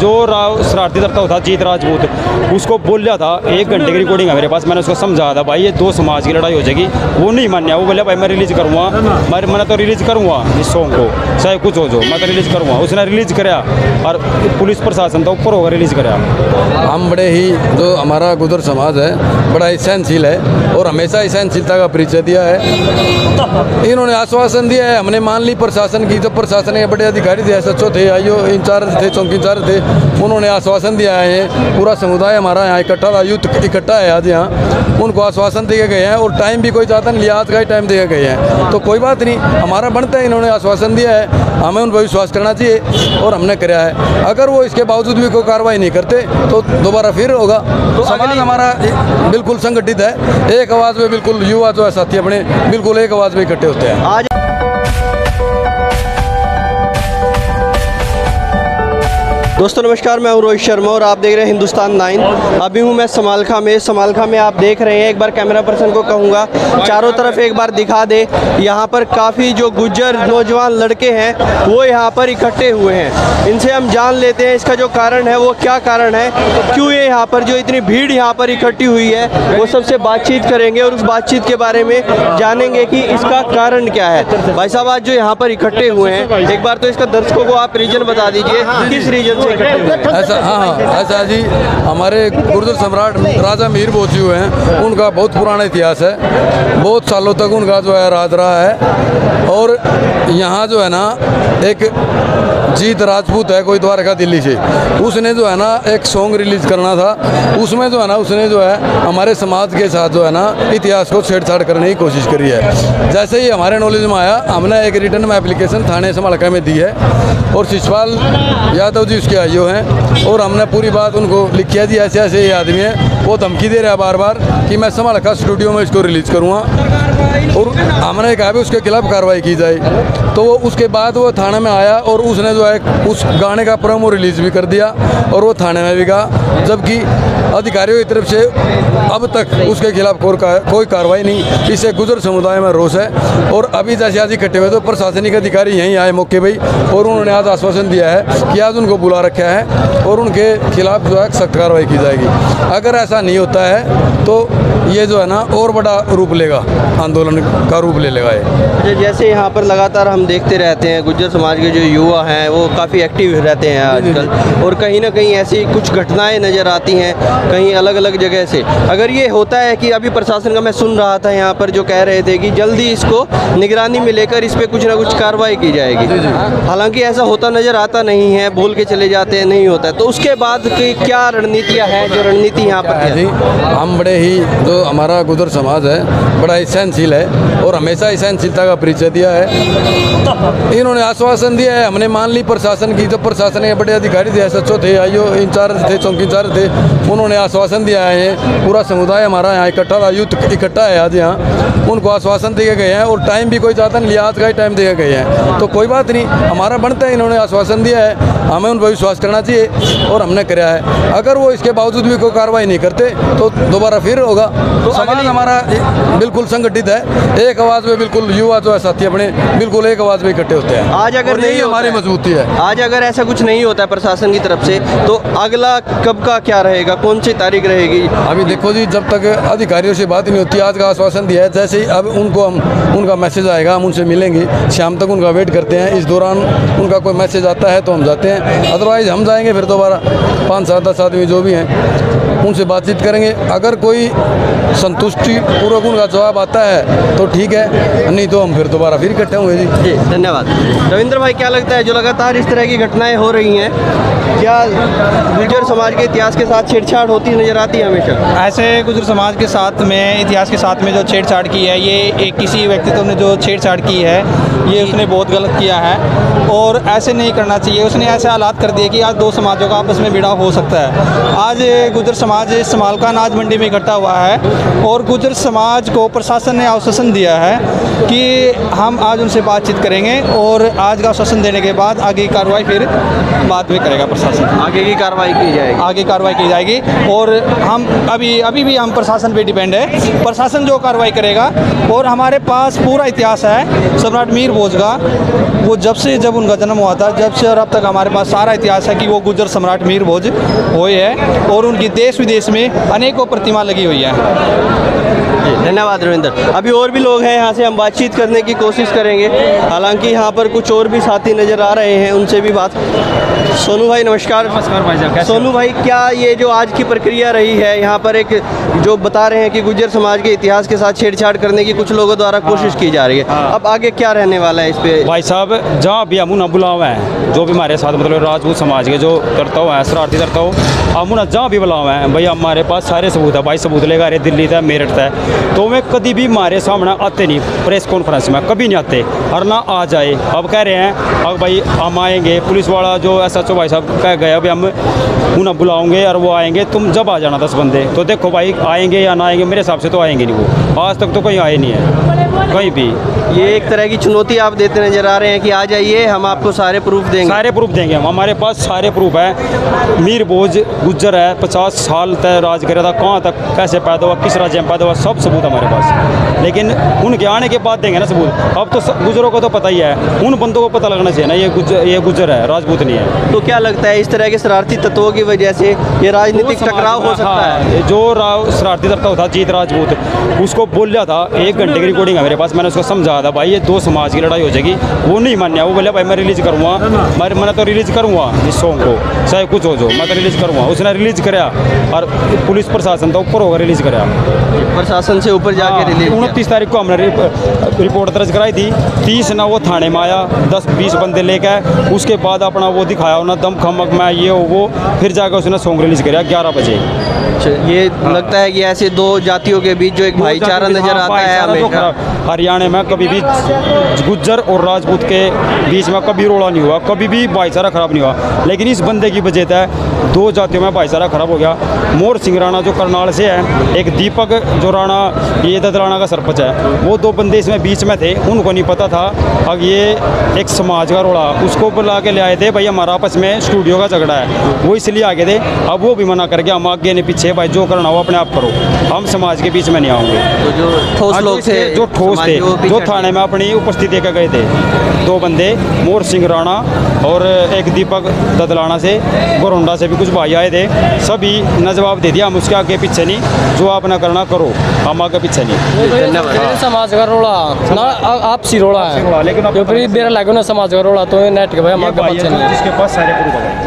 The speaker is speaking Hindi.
जो शरारती करता था जीत राजपूत, उसको बोल लिया था 1 घंटे की रिकॉर्डिंग है मेरे पास। मैंने उसको समझाया था भाई ये 2 समाज की लड़ाई हो जाएगी, वो नहीं मान्या। वो बोला भाई मैं रिलीज़ करूँगा, मैंने तो रिलीज़ करूँगा इस सॉन्ग को, चाहे कुछ हो जो, मैं तो रिलीज़ करूँगा। उसने रिलीज़ कराया और पुलिस प्रशासन तो ऊपर होकर रिलीज़ कराया। हम बड़े ही जो हमारा गुजर समाज है बड़ा ही सहनशील है और हमेशा ही सहनशीलता का परिचय दिया है। इन्होंने आश्वासन दिया है, हमने मान ली प्रशासन की। जब प्रशासन के बड़े अधिकारी थे, एसएचओ थे, आईओ इंचार्ज थे, चौकी इंचार्ज थे, उन्होंने आश्वासन दिया है। पूरा समुदाय हमारा यहाँ इकट्ठा था, यूथ इकट्ठा है आज यहाँ, उनको आश्वासन दिए गए हैं और टाइम भी कोई ज़्यादा नहीं लिया, आज का ही टाइम दिए गए हैं। तो कोई बात नहीं, हमारा बनता है, इन्होंने आश्वासन दिया है, हमें उन पर विश्वास करना चाहिए और हमने कराया है। अगर वो इसके बावजूद भी कोई कार्रवाई नहीं करते तो दोबारा फिर होगा। तो समाज हमारा बिल्कुल संगठित है, एक आवाज़ में बिल्कुल युवा जो है साथी अपने बिल्कुल एक आवाज़ में इकट्ठे होते हैं। आज दोस्तों नमस्कार, मैं हूं रोहित शर्मा और आप देख रहे हैं हिंदुस्तान 9। अभी हूं मैं समालखा में आप देख रहे हैं। एक बार कैमरा पर्सन को कहूंगा चारों तरफ एक बार दिखा दे। यहाँ पर काफ़ी जो गुज्जर नौजवान लड़के हैं वो यहाँ पर इकट्ठे हुए हैं। इनसे हम जान लेते हैं इसका जो कारण है वो क्या कारण है, क्यों ये यहाँ पर जो इतनी भीड़ यहाँ पर इकट्ठी हुई है, वो सबसे बातचीत करेंगे और उस बातचीत के बारे में जानेंगे कि इसका कारण क्या है। भाई साहब आज जो यहाँ पर इकट्ठे हुए हैं, एक बार तो इसका दर्शकों को आप रीजन बता दीजिए, किस रीजन से ऐसा? हाँ, ऐसा जी, हमारे गुर्जर सम्राट राजा मीर भोजी हुए हैं, उनका बहुत पुराना इतिहास है, बहुत सालों तक उनका जो है राज रहा है। और यहाँ जो है ना एक जीत राजपूत है, कोई द्वारका दिल्ली से, उसने जो है ना एक सॉन्ग रिलीज करना था। उसमें जो है ना उसने जो है हमारे समाज के साथ जो है ना इतिहास को छेड़छाड़ करने की कोशिश करी है। जैसे ही हमारे नॉलेज में आया, हमने एक रिटर्न में एप्लीकेशन थाने समालखा में दी है और शिशपाल यादव जी उसके आईओ हैं और हमने पूरी बात उनको लिखिया जी, ऐसे ऐसे ये आदमी है, वो धमकी दे रहा है बार बार कि मैं समालखा स्टूडियो में इसको रिलीज़ करूँगा और हमने कहा भी उसके खिलाफ कार्रवाई की जाए। तो वो उसके बाद वो थाने में आया और उसने जो है उस गाने का प्रोमो रिलीज़ भी कर दिया और वो थाने में भी गया, जबकि अधिकारियों की तरफ से अब तक उसके खिलाफ कोई कार्रवाई नहीं। इससे गुजर समुदाय में रोष है। और अभी जैसे आज इकट्ठे हुए तो प्रशासनिक अधिकारी यहीं आए मौके पर और उन्होंने आज आश्वासन दिया है कि आज उनको बुला रखा है और उनके खिलाफ जो है सख्त कार्रवाई की जाएगी। अगर ऐसा नहीं होता है तो ये जो है ना और बड़ा रूप लेगा, आंदोलन का रूप ले लेगा ये। जैसे यहाँ पर लगातार हम देखते रहते हैं गुज्जर समाज के जो युवा हैं वो काफ़ी एक्टिव रहते हैं आजकल, और कहीं ना कहीं ऐसी कुछ घटनाएं नज़र आती हैं कहीं अलग अलग जगह से। अगर ये होता है कि अभी प्रशासन का, मैं सुन रहा था यहाँ पर जो कह रहे थे कि जल्दी इसको निगरानी में लेकर इस पर कुछ ना कुछ कार्रवाई की जाएगी, हालांकि ऐसा होता नज़र आता नहीं है, बोल के चले जाते हैं, नहीं होता है। तो उसके बाद की क्या रणनीतियाँ हैं, जो रणनीति यहाँ पर है? हम बड़े ही जो हमारा गुजर समाज है बड़ा ही सहनशील है और हमेशा ही सहनशीलता का परिचय दिया है। इन्होंने आश्वासन दिया है, हमने मान ली प्रशासन की। जब प्रशासन के बड़े अधिकारी थे, एसएचओ थे, आईओ इंचार्ज थे, चौकी इंचार्ज थे, उन्होंने आश्वासन दिया है। पूरा समुदाय हमारा यहाँ इकट्ठा था, यूथ इकट्ठा है आज यहाँ, उनको आश्वासन दिए गए हैं और टाइम भी कोई ज़्यादा नहीं लिया, आज का ही टाइम दिए गए हैं। तो कोई बात नहीं, हमारा बनता है, इन्होंने आश्वासन दिया है, हमें उन पर विश्वास करना चाहिए और हमने कराया है। अगर वो इसके बावजूद भी कोई कार्रवाई नहीं करते तो दोबारा फिर होगा। तो समाज हमारा बिल्कुल संगठित है, एक आवाज़ में बिल्कुल युवा जो है साथी अपने बिल्कुल एक आवाज़ में इकट्ठे होते हैं। आज अगर नहीं, हमारी मजबूती है। आज अगर ऐसा कुछ नहीं होता है प्रशासन की तरफ से तो अगला कब का क्या रहेगा, कौन सी तारीख रहेगी? अभी देखो जी, जब तक अधिकारियों से बात नहीं होती, आज का आश्वासन दिया है, जैसे ही अब उनका मैसेज आएगा हम उनसे मिलेंगे, शाम तक उनका वेट करते हैं। इस दौरान उनका कोई मैसेज आता है तो हम जाते हैं, अदरवाइज हम जाएंगे फिर दोबारा 5, 7, 10 आदमी जो भी हैं उनसे बातचीत करेंगे। अगर कोई संतुष्टि पूर्वक उनका जवाब आता है तो ठीक है, नहीं तो हम फिर दोबारा फिर इकट्ठे होंगे जी। धन्यवाद। रविंद्र भाई, क्या लगता है जो लगातार इस तरह की घटनाएं हो रही हैं, क्या गुर्जर समाज के इतिहास के साथ छेड़छाड़ होती नजर आती है हमेशा? ऐसे गुर्जर समाज के साथ में, इतिहास के साथ में जो छेड़छाड़ की है, ये एक किसी व्यक्तित्व ने जो छेड़छाड़ की है ये उसने बहुत गलत किया है और ऐसे नहीं करना चाहिए। उसने ऐसे हालात कर दिए कि आज 2 समाजों का आपस में भिड़ाव हो सकता है। आज गुर्जर समाज समालखा अनाज मंडी में इकट्ठा हुआ है और गुर्जर समाज को प्रशासन ने आश्वासन दिया है कि हम आज उनसे बातचीत करेंगे और आज का आश्वासन देने के बाद आगे की कार्रवाई फिर बाद में करेगा प्रशासन। आगे की कार्रवाई की जाएगी? आगे कार्रवाई की जाएगी और हम अभी भी हम प्रशासन पे डिपेंड है, प्रशासन जो कार्रवाई करेगा। और हमारे पास पूरा इतिहास है, सम्राट मीर भोज का वो जब उनका जन्म हुआ था, जब से और अब तक हमारे पास सारा इतिहास है कि वो गुर्जर सम्राट मीर भोज हुए हैं और उनकी देश विदेश में अनेकों प्रतिमा लगी हुई है। धन्यवाद रविंदर। अभी और भी लोग हैं, यहाँ से हम बातचीत करने की कोशिश करेंगे। हालांकि यहाँ पर कुछ और भी साथी नज़र आ रहे हैं, उनसे भी बात। सोनू भाई नमस्कार। नमस्कार भाई साहब, कैसे सोनू भाई, क्या ये जो आज की प्रक्रिया रही है, यहाँ पर एक जो बता रहे हैं कि गुर्जर समाज के इतिहास के साथ छेड़छाड़ करने की कुछ लोगों द्वारा कोशिश की जा रही है, अब आगे क्या रहने वाला है इस पे? भाई साहब, जहाँ भी अमुना बुलावा है, जो भी हमारे साथ मतलब राजपूत समाज के जो करता है, शरारती करता हो, अमुना जहाँ भी बुलावा है भाई, हमारे पास सारे सबूत है भाई। सबूत लेकर अरे दिल्ली था, मेरठ था, तो वे कभी भी हमारे सामने आते नहीं, प्रेस कॉन्फ्रेंस में कभी नहीं आते, और ना आ जाए। अब कह रहे हैं अब भाई हम आएंगे, पुलिस वाला जो SHO भाई साहब कह गए अभी हम उन्हें बुलाओगे और वो आएंगे, तुम जब आ जाना 10 बंदे। तो देखो भाई, आएंगे या ना आएंगे, मेरे हिसाब से तो आएंगे नहीं। वो आज तक तो कहीं आए नहीं है कहीं भी। ये एक तरह की चुनौती आप देते नजर आ रहे हैं कि आ जाइए, हम आपको सारे प्रूफ देंगे। सारे प्रूफ देंगे हम, हमारे पास सारे प्रूफ है। मीर भोज गुज्जर है, 50 साल तक राज करा था, कहाँ तक कैसे पैदा हुआ, किस राज्य में पैदा हुआ, सब सबूत हमारे पास। लेकिन उनके आने के बाद देंगे ना सबूत। अब तो गुजरों को तो पता ही है, उन बंदों को पता लगना चाहिए ना ये गुज्जर है, राजपूत नहीं है। तो क्या लगता है इस तरह के शरारती तत्वों की वजह से ये राजनीतिक टकराव हो सकता है? जो शरारती तत्व था जीत राजपूत, उसको बोला था, 1 घंटे की रिकॉर्डिंग है मेरे पास, मैंने उसको समझाया था भाई ये 2 समाज की लड़ाई हो जाएगी। वो नहीं मान्या, वो बोला भाई मैं रिलीज करूँगा, मैंने तो रिलीज करूँगा इस सॉन्ग को, चाहे कुछ हो जो, मैं तो रिलीज करूँगा। उसने रिलीज कराया और पुलिस प्रशासन तो ऊपर होकर रिलीज कराया, प्रशासन से ऊपर जाके रिलीज। 29 तारीख को हमने रिपोर्ट दर्ज कराई थी, 30 ना वो थाने में आया, 10-20 बंदे लेकर, उसके बाद अपना वो दिखाया उन्हें दम खमक में ये वो, फिर जाकर उसने सॉन्ग रिलीज कराया 11 बजे। ये लगता है कि ऐसे 2 जातियों के बीच जो एक भाईचारा नजर आता है हमेशा। हरियाणा में कभी भी गुज्जर और राजपूत के बीच में कभी रोड़ा नहीं हुआ, कभी भी भाईचारा खराब नहीं हुआ। लेकिन इस बंदे की वजह से 2 जातियों में भाईचारा खराब हो गया। मोर सिंह राणा जो करनाल से है, एक दीपक जो राणा ये ददराना का सरपंच है, वो 2 बंदे इसमें बीच में थे, उनको नहीं पता था। अब ये एक समाज का रोड़ा, उसको बुला के ले आए थे भाई, हमारा आपस में स्टूडियो का झगड़ा है, वो इसलिए आगे थे। अब वो भी मना करके हम आगे नहीं पीछे, भाई जो करना हो अपने आप करो, हम समाज के बीच में नहीं आएंगे। तो जो ठोस लोग थे, जो ठोस थे, जो थाने में अपनी उपस्थिति देकर गए थे, 2 बंदे, मोर सिंह राणा और एक दीपक ददलाना से, गोरंडा से भी कुछ भाई आए थे, सभी ने जवाब दे दिया हम उसके आगे पीछे नहीं, जो आपने करना करो, हम आगे पीछे नहीं। धन्यवाद। समाज का रोड़ा ना आपसी रोड़ा है, लेकिन जो फिर बेरा लागो ना समाज का रोड़ा, तो नेट के भाई हम आगे पीछे नहीं। जिसके पास सारे प्रूफ है।